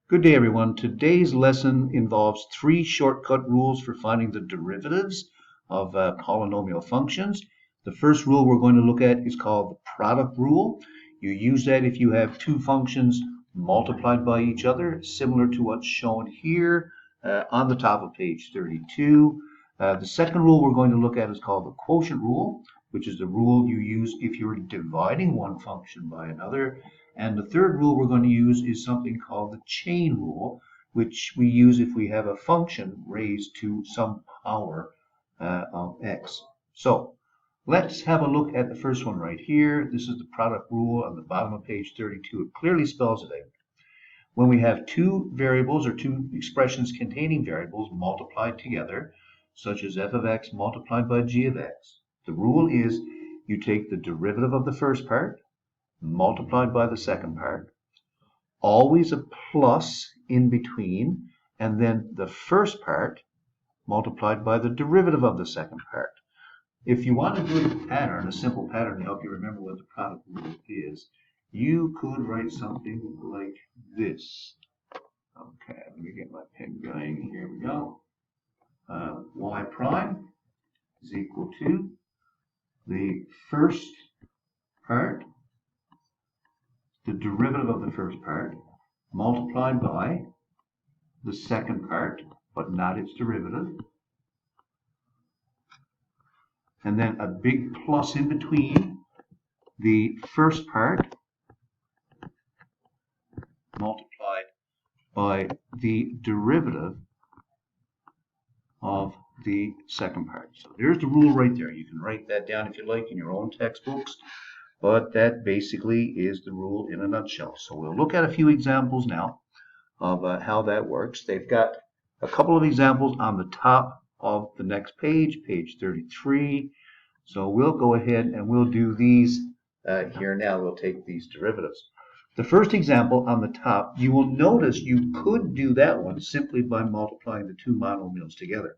Good day, everyone. Today's lesson involves three shortcut rules for finding the derivatives of polynomial functions. The first rule we're going to look at is called the product rule. You use that if you have two functions multiplied by each other, similar to what's shown here on the top of page 32. The second rule we're going to look at is called the quotient rule, which is the rule you use if you're dividing one function by another. And the third rule we're going to use is something called the chain rule, which we use if we have a function raised to some power of x. So let's have a look at the first one right here. This is the product rule on the bottom of page 32. It clearly spells it out. When we have two variables or two expressions containing variables multiplied together, such as f of x multiplied by g of x, the rule is you take the derivative of the first part multiplied by the second part, always a plus in between, and then the first part multiplied by the derivative of the second part. If you want to do a pattern, a simple pattern to help you remember what the product rule is, you could write something like this. Okay, let me get my pen going. Here we go. Y prime is equal to the first part, the derivative of the first part, multiplied by the second part, but not its derivative, and then a big plus in between the first part multiplied by the derivative of the second part. So there's the rule right there. You can write that down if you like in your own textbooks, but that basically is the rule in a nutshell. So we'll look at a few examples now of how that works. They've got a couple of examples on the top of the next page, page 33. So we'll go ahead and we'll do these here now. We'll take these derivatives. The first example on the top, you will notice you could do that one simply by multiplying the two monomials together.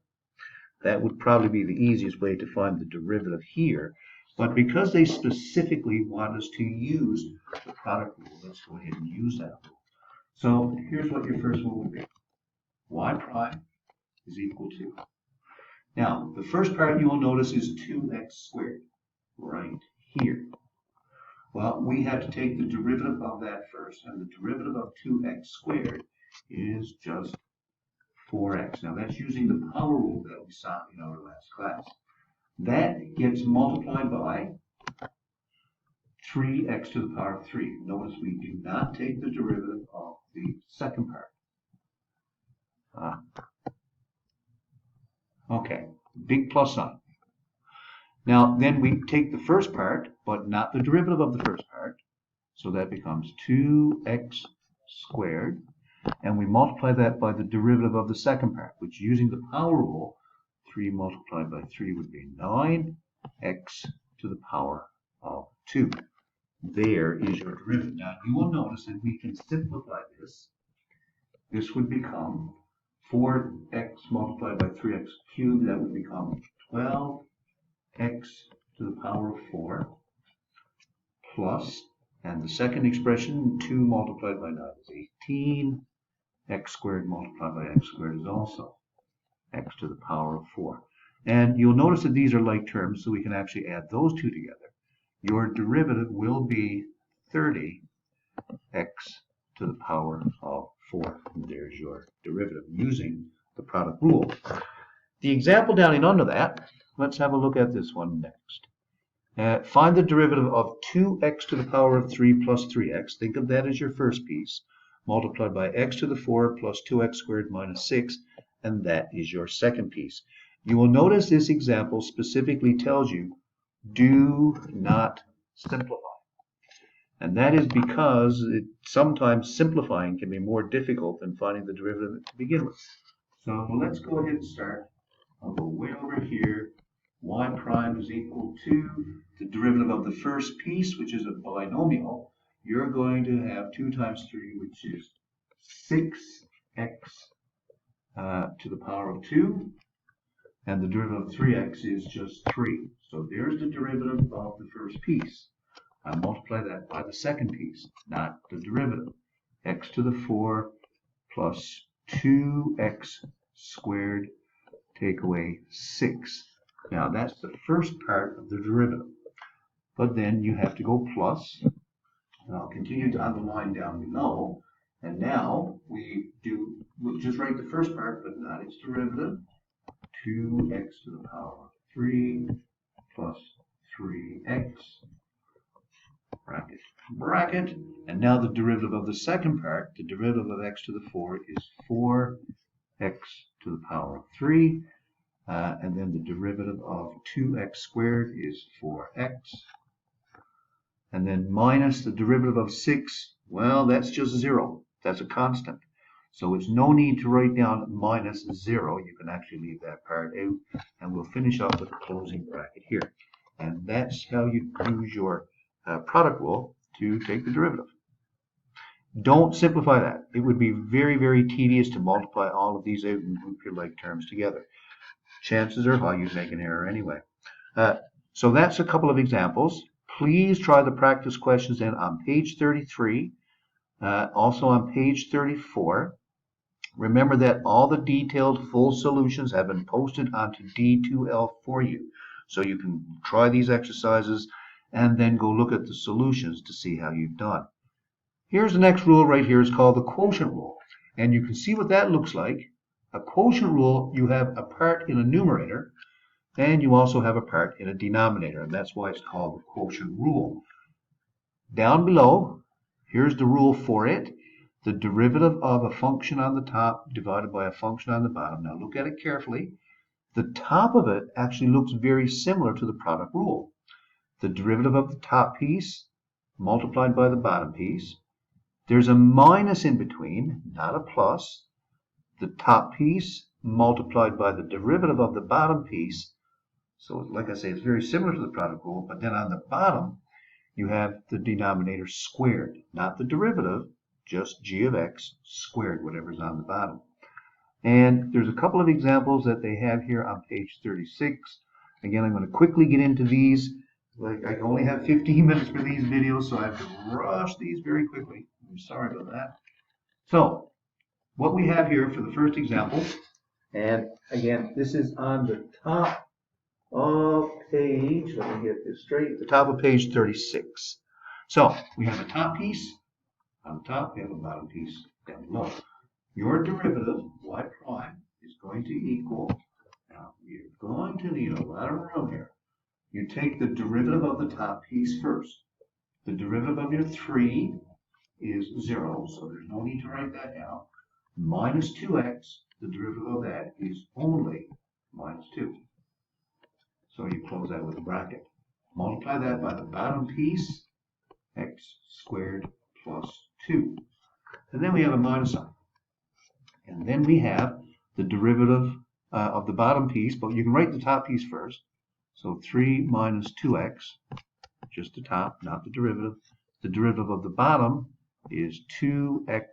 That would probably be the easiest way to find the derivative here. But because they specifically want us to use the product rule, let's go ahead and use that rule. So here's what your first one would be. Y prime is equal to. Now, the first part you will notice is 2x squared right here. Well, we have to take the derivative of that first, and the derivative of 2x squared is just 4x. Now, that's using the power rule that we saw in our last class. That gets multiplied by 3x to the power of 3. Notice we do not take the derivative of the second part. Okay, big plus sign. Now, then we take the first part, but not the derivative of the first part. So that becomes 2x squared. And we multiply that by the derivative of the second part, which using the power rule, 3 multiplied by 3 would be 9x to the power of 2. There is your derivative. Now, you will notice that we can simplify this. This would become 4x multiplied by 3x cubed. That would become 12x to the power of 4 plus, and the second expression, 2 multiplied by 9 is 18. X squared multiplied by x squared is also x to the power of 4. And you'll notice that these are like terms, so we can actually add those two together. Your derivative will be 30x to the power of 4. And there's your derivative using the product rule. The example down and under that, let's have a look at this one next. Find the derivative of 2x to the power of 3 plus 3x. Think of that as your first piece, multiplied by x to the 4 plus 2x squared minus 6, and that is your second piece. You will notice this example specifically tells you, do not simplify. And that is because sometimes simplifying can be more difficult than finding the derivative to begin with. So let's go ahead and start. I'll go way over here. Y prime is equal to the derivative of the first piece, which is a binomial. You're going to have 2 times 3, which is 6x to the power of 2. And the derivative of 3x is just 3. So there's the derivative of the first piece. I multiply that by the second piece, not the derivative. X to the 4 plus 2x squared take away 6. Now that's the first part of the derivative. But then you have to go plus, and I'll continue on the line down below. And now we'll just write the first part, but not its derivative. 2x to the power of 3 plus 3x, bracket, bracket. And now the derivative of the second part, the derivative of x to the 4 is 4x to the power of 3. And then the derivative of 2x squared is 4x. And then minus the derivative of 6, well, that's just 0. That's a constant. So it's no need to write down minus 0. You can actually leave that part out. And we'll finish up with a closing bracket here. And that's how you use your product rule to take the derivative. Don't simplify that. It would be very, very tedious to multiply all of these out and group your like terms together. Chances are high you'd make an error anyway. So that's a couple of examples. Please try the practice questions in on page 33, also on page 34. Remember that all the detailed full solutions have been posted onto D2L for you. So you can try these exercises and then go look at the solutions to see how you've done. Here's the next rule right here. It's called the quotient rule. And you can see what that looks like. A quotient rule, you have a part in a numerator, and you also have a part in a denominator, and that's why it's called the quotient rule. Down below, here's the rule for it. The derivative of a function on the top divided by a function on the bottom. Now look at it carefully. The top of it actually looks very similar to the product rule. The derivative of the top piece multiplied by the bottom piece. There's a minus in between, not a plus. The top piece multiplied by the derivative of the bottom piece. So like I say, it's very similar to the product rule, but then on the bottom, you have the denominator squared, not the derivative, just g of x squared, whatever's on the bottom. And there's a couple of examples that they have here on page 36. Again, I'm going to quickly get into these. Like I only have 15 minutes for these videos, so I have to rush these very quickly. I'm sorry about that. So what we have here for the first example, and again, this is on the top of page, let me get this straight, the top of page 36. So we have a top piece on the top, we have a bottom piece down below. Your derivative, y prime, is going to equal, now you're going to need a lot of room here. You take the derivative of the top piece first. The derivative of your 3 is 0, so there's no need to write that down. Minus 2x, the derivative of that is only minus 2. So you close that with a bracket. Multiply that by the bottom piece, x squared plus 2. And then we have a minus sign. And then we have the derivative of the bottom piece, but you can write the top piece first. So 3 minus 2x, just the top, not the derivative. The derivative of the bottom is 2x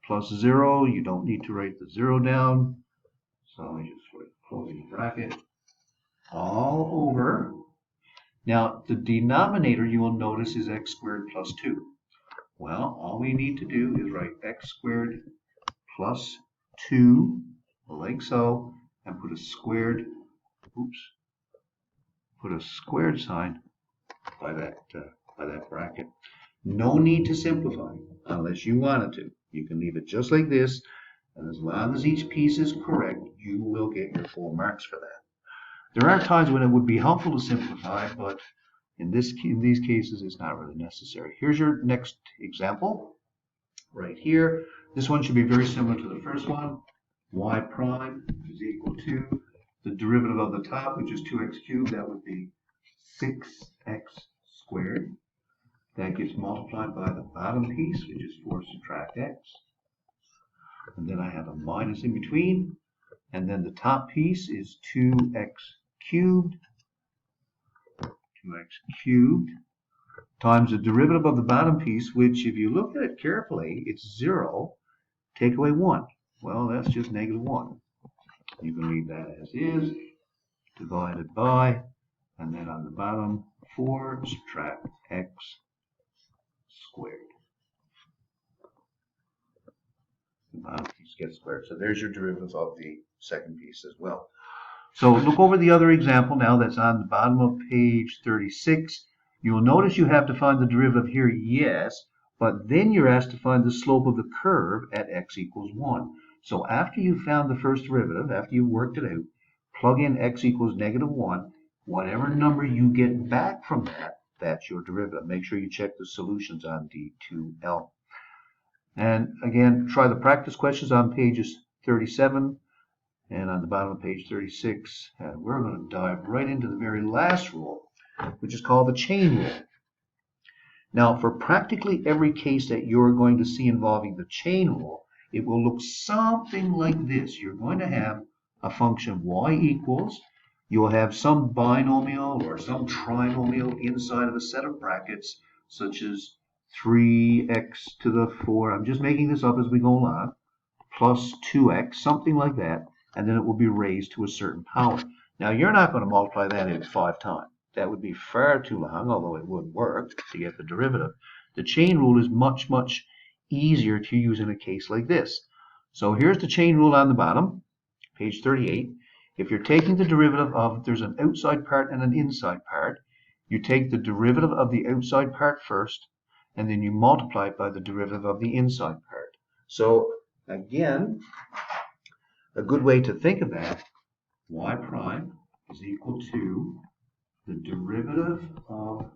plus 0. You don't need to write the 0 down. So you just put a closing bracket all over. Now, the denominator you will notice is x squared plus 2. Well, all we need to do is write x squared plus 2, like so, and put a squared, put a squared sign by that bracket. No need to simplify unless you wanted to. You can leave it just like this, and as long as each piece is correct, you will get your full marks for that. There are times when it would be helpful to simplify, but in these cases, it's not really necessary. Here's your next example right here. This one should be very similar to the first one. Y prime is equal to the derivative of the top, which is 2x cubed. That would be 6x squared. That gets multiplied by the bottom piece, which is 4 subtract x. And then I have a minus in between. And then the top piece is 2x cubed. 2x cubed times the derivative of the bottom piece, which if you look at it carefully, it's 0. Take away 1. Well, that's just negative 1. You can leave that as is, divided by, and then on the bottom, 4 subtract x squared. piece gets squared. So there's your derivative of the second piece as well. So look over the other example now that's on the bottom of page 36. You'll notice you have to find the derivative here, yes, but then you're asked to find the slope of the curve at x equals 1. So after you've found the first derivative, after you've worked it out, plug in x equals -1. Whatever number you get back from that, that's your derivative. Make sure you check the solutions on D2L. And again, try the practice questions on pages 37 and on the bottom of page 36. And we're going to dive right into the very last rule, which is called the chain rule. Now, for practically every case that you're going to see involving the chain rule, it will look something like this. You're going to have a function y equals, you'll have some binomial or some trinomial inside of a set of brackets, such as 3x to the 4, I'm just making this up as we go along, plus 2x, something like that, and then it will be raised to a certain power. Now, you're not going to multiply that in 5 times. That would be far too long, although it would work to get the derivative. The chain rule is much, much easier to use in a case like this. So here's the chain rule on the bottom, page 38. If you're taking the derivative of, there's an outside part and an inside part, you take the derivative of the outside part first, and then you multiply it by the derivative of the inside part. So again, a good way to think of that, y prime is equal to the derivative of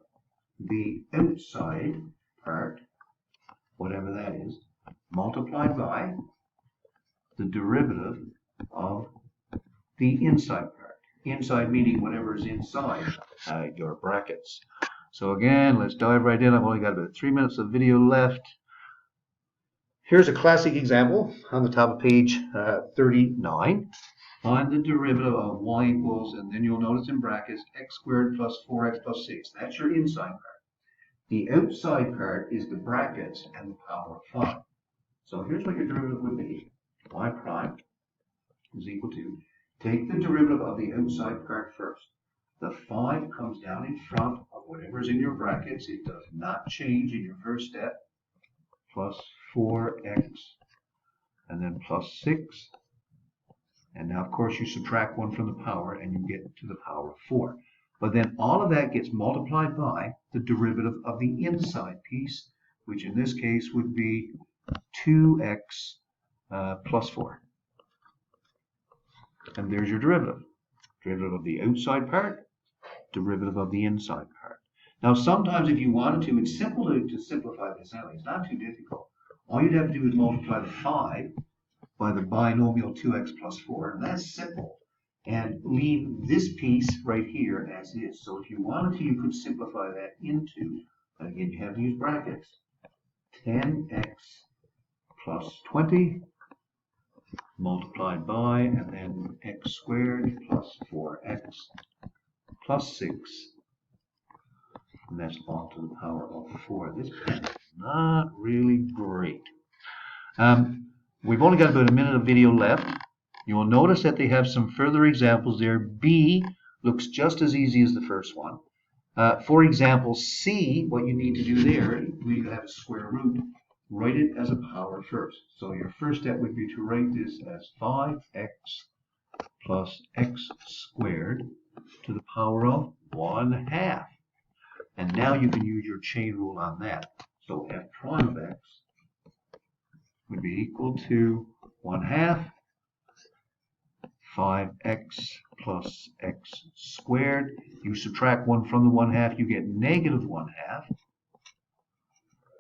the outside part, whatever that is, multiplied by the derivative of the inside part. Inside meaning whatever is inside your brackets. So again, let's dive right in. I've only got about 3 minutes of video left. Here's a classic example on the top of page 39. Find the derivative of y equals, and then you'll notice in brackets, x squared plus 4x plus 6. That's your inside part. The outside part is the brackets and the power of 5. So here's what your derivative would be. Y prime is equal to, take the derivative of the outside part first. The 5 comes down in front of whatever's in your brackets. It does not change in your first step. Plus 4x, and then plus 6. And now, of course, you subtract 1 from the power, and you get to the power of 4. But then all of that gets multiplied by the derivative of the inside piece, which in this case would be 2x plus 4. And there's your derivative. Derivative of the outside part, derivative of the inside part. Now, sometimes if you wanted to, it's simple to simplify this out. It's not too difficult. All you'd have to do is multiply the 5 by the binomial 2x plus 4, and that's simple. And leave this piece right here as is. So if you wanted to, you could simplify that into, again, you have to use brackets, 10x plus 20 multiplied by, and then x squared plus 4x plus 6. And that's all to the power of 4. This pen is not really great. We've only got about a minute of video left. You will notice that they have some further examples there. B looks just as easy as the first one. For example, C, what you need to do there, we have a square root. Write it as a power first. So your first step would be to write this as 5x plus x squared to the power of 1/2. And now you can use your chain rule on that. So f prime of x would be equal to 1/2 5x plus x squared. You subtract 1 from the 1/2, you get -1/2.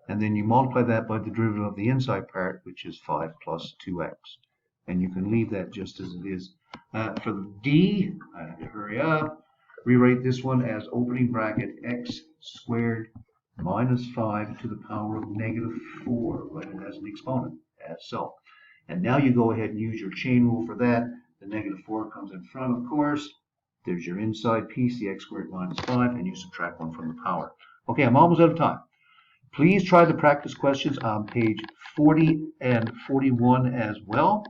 And then you multiply that by the derivative of the inside part, which is 5 plus 2x. And you can leave that just as it is. For the D, I have to hurry up. Rewrite this one as opening bracket x squared minus 5 to the power of -4. Write it as an exponent, as so. And now you go ahead and use your chain rule for that. The -4 comes in front, of course. There's your inside piece, the x squared minus 5, and you subtract 1 from the power. Okay, I'm almost out of time. Please try the practice questions on page 40 and 41 as well.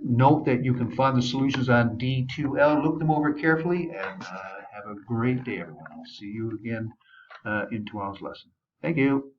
Note that you can find the solutions on D2L. Look them over carefully, and have a great day, everyone. I'll see you again in tomorrow's lesson. Thank you.